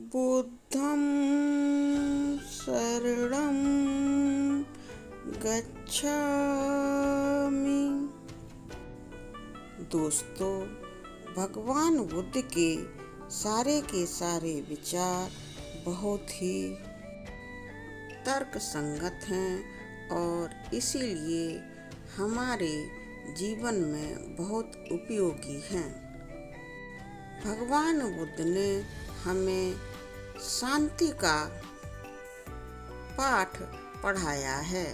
बुद्धं शरणं गच्छामि। दोस्तों, भगवान बुद्ध के सारे विचार बहुत ही तर्क संगत हैं और इसीलिए हमारे जीवन में बहुत उपयोगी हैं। भगवान बुद्ध ने हमें शांति का पाठ पढ़ाया है,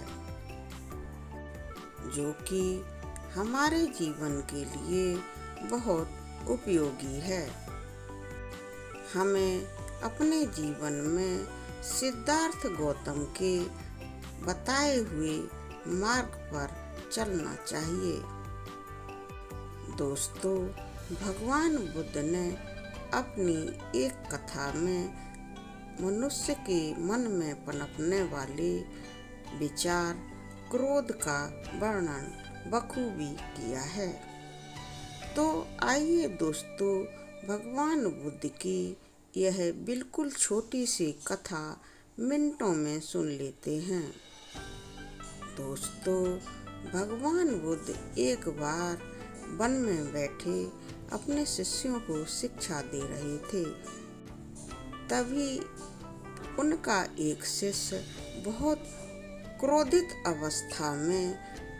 जो कि हमारे जीवन के लिए बहुत उपयोगी है। हमें अपने जीवन में सिद्धार्थ गौतम के बताए हुए मार्ग पर चलना चाहिए। दोस्तों, भगवान बुद्ध ने अपनी एक कथा में मनुष्य के मन में पनपने वाले विचार क्रोध का वर्णन बखूबी किया है। तो आइए दोस्तों, भगवान बुद्ध की यह बिल्कुल छोटी सी कथा मिनटों में सुन लेते हैं। दोस्तों, भगवान बुद्ध एक बार वन में बैठे अपने शिष्यों को शिक्षा दे रहे थे। तभी उनका एक शिष्य बहुत क्रोधित अवस्था में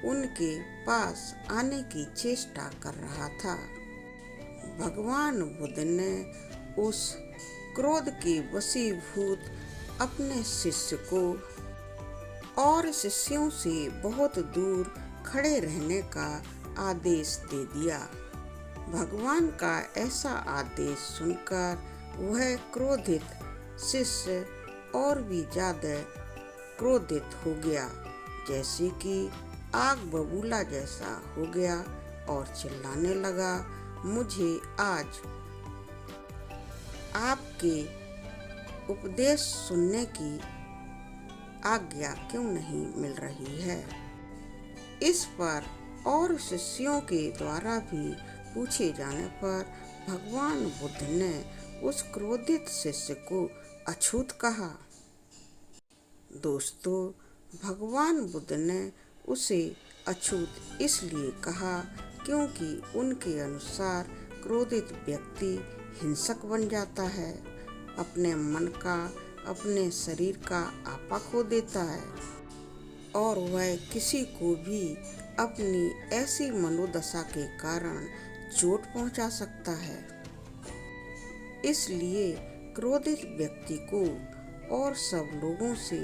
उनके पास आने की चेष्टा कर रहा था। भगवान बुद्ध ने उस क्रोध के वशीभूत अपने शिष्य को और शिष्यों से बहुत दूर खड़े रहने का आदेश दे दिया। भगवान का ऐसा आदेश सुनकर वह क्रोधित शिष्य और भी ज्यादा क्रोधित हो गया, जैसे कि आग बबूला जैसा हो गया और चिल्लाने लगा, मुझे आज आपके उपदेश सुनने की आज्ञा क्यों नहीं मिल रही है। इस पर और शिष्यों के द्वारा भी पूछे जाने पर भगवान बुद्ध ने उस क्रोधित शिष्य को अछूत कहा। दोस्तों, भगवान बुद्ध ने उसे अछूत इसलिए कहा क्योंकि उनके अनुसार क्रोधित व्यक्ति हिंसक बन जाता है, अपने मन का, अपने शरीर का आपा खो देता है और वह किसी को भी अपनी ऐसी मनोदशा के कारण चोट पहुंचा सकता है। इसलिए क्रोधित व्यक्ति को और सब लोगों से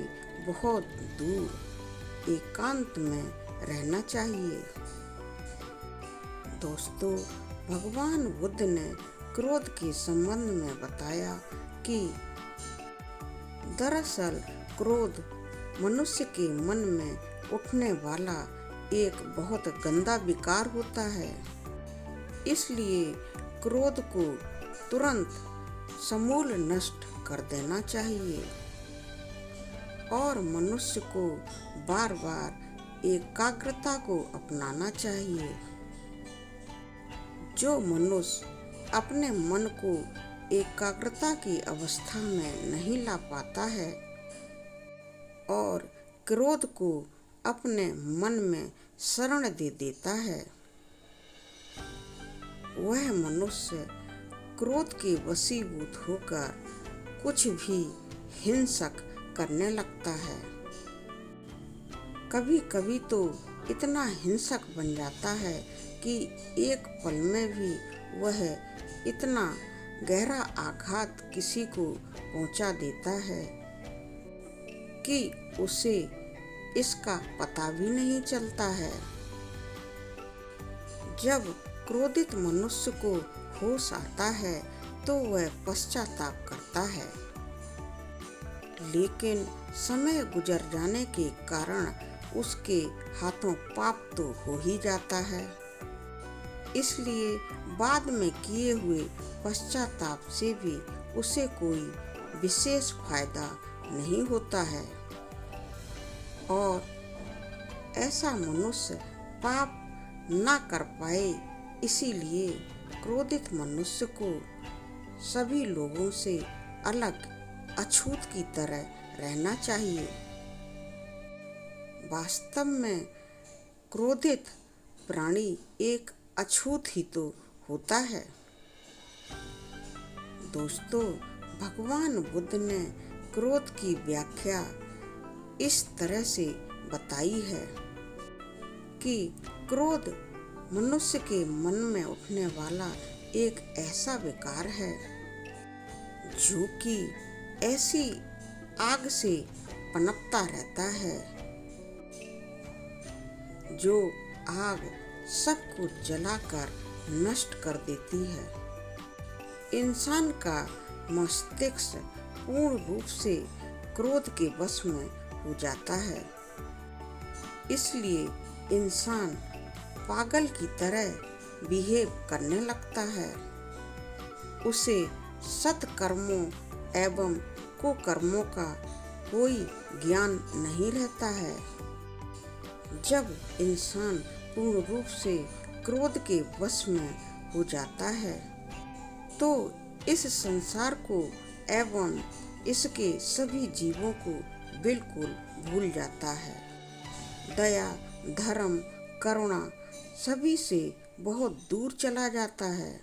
बहुत दूर एकांत में रहना चाहिए। दोस्तों, भगवान बुद्ध ने क्रोध के संबंध में बताया कि दरअसल क्रोध मनुष्य के मन में उठने वाला एक बहुत गंदा विकार होता है। इसलिए क्रोध को तुरंत समूल नष्ट कर देना चाहिए और मनुष्य को बार बार एकाग्रता को अपनाना चाहिए। जो मनुष्य अपने मन को एकाग्रता की अवस्था में नहीं ला पाता है और क्रोध को अपने मन में शरण दे देता है, वह मनुष्य क्रोध के वशीभूत होकर कुछ भी हिंसक करने लगता है। कभी कभी तो इतना हिंसक बन जाता है कि एक पल में भी वह इतना गहरा आघात किसी को पहुंचा देता है कि उसे इसका पता भी नहीं चलता है। जब क्रोधित मनुष्य को होश आता है तो वह पश्चाताप करता है, लेकिन समय गुजर जाने के कारण उसके हाथों पाप तो हो ही जाता है। इसलिए बाद में किए हुए पश्चाताप से भी उसे कोई विशेष फायदा नहीं होता है और ऐसा मनुष्य पाप ना कर पाए, इसीलिए क्रोधित मनुष्य को सभी लोगों से अलग अछूत की तरह रहना चाहिए। वास्तव में क्रोधित प्राणी एक अछूत ही तो होता है। दोस्तों, भगवान बुद्ध ने क्रोध की व्याख्या इस तरह से बताई है कि क्रोध मनुष्य के मन में उठने वाला एक ऐसा विकार है जो कि ऐसी आग से पनपता रहता है, जो आग सब कुछ जलाकर नष्ट कर देती है। इंसान का मस्तिष्क पूर्ण रूप से क्रोध के वश में हो जाता है। इसलिए इंसान पागल की तरह बिहेव करने लगता है। उसे सत्कर्मों एवं कुकर्मों का कोई ज्ञान नहीं रहता है। जब इंसान पूर्ण रूप से क्रोध के वश में हो जाता है तो इस संसार को एवं इसके सभी जीवों को बिल्कुल भूल जाता है। दया, धर्म, करुणा सभी से बहुत दूर चला जाता है।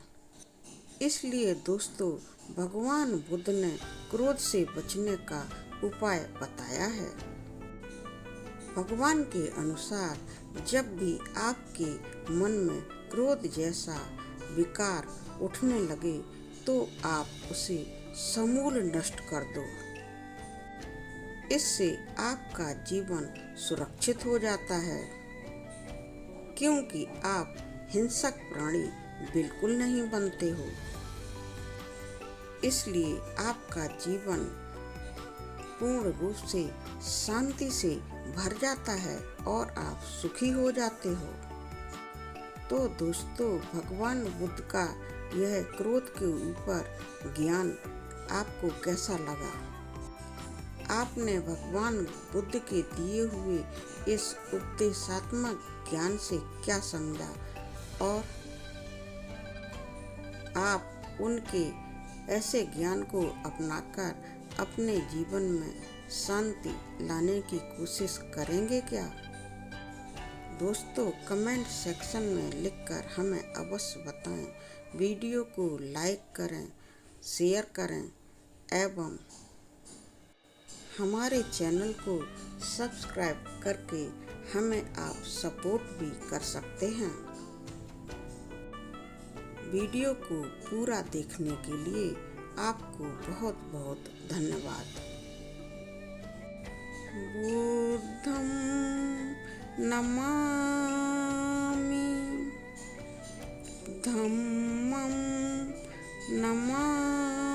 इसलिए दोस्तों, भगवान बुद्ध ने क्रोध से बचने का उपाय बताया है। भगवान के अनुसार जब भी आपके मन में क्रोध जैसा विकार उठने लगे तो आप उसे समूल नष्ट कर दो। इससे आपका जीवन सुरक्षित हो जाता है, क्योंकि आप हिंसक प्राणी बिल्कुल नहीं बनते हो। इसलिए आपका जीवन पूर्ण रूप से शांति से भर जाता है और आप सुखी हो जाते हो। तो दोस्तों, भगवान बुद्ध का यह क्रोध के ऊपर ज्ञान आपको कैसा लगा? आपने भगवान बुद्ध के दिए हुए इस उपदेशात्मक ज्ञान से क्या समझा और आप उनके ऐसे ज्ञान को अपनाकर अपने जीवन में शांति लाने की कोशिश करेंगे क्या? दोस्तों, कमेंट सेक्शन में लिखकर हमें अवश्य बताएं। वीडियो को लाइक करें, शेयर करें एवं हमारे चैनल को सब्सक्राइब करके हमें आप सपोर्ट भी कर सकते हैं। वीडियो को पूरा देखने के लिए आपको बहुत बहुत धन्यवाद। बुद्धं नमामि, धम्मं नमामि,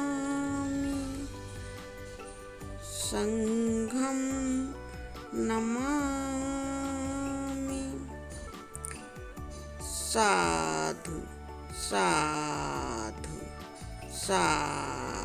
संघं नमामि। साधु साधु साधु।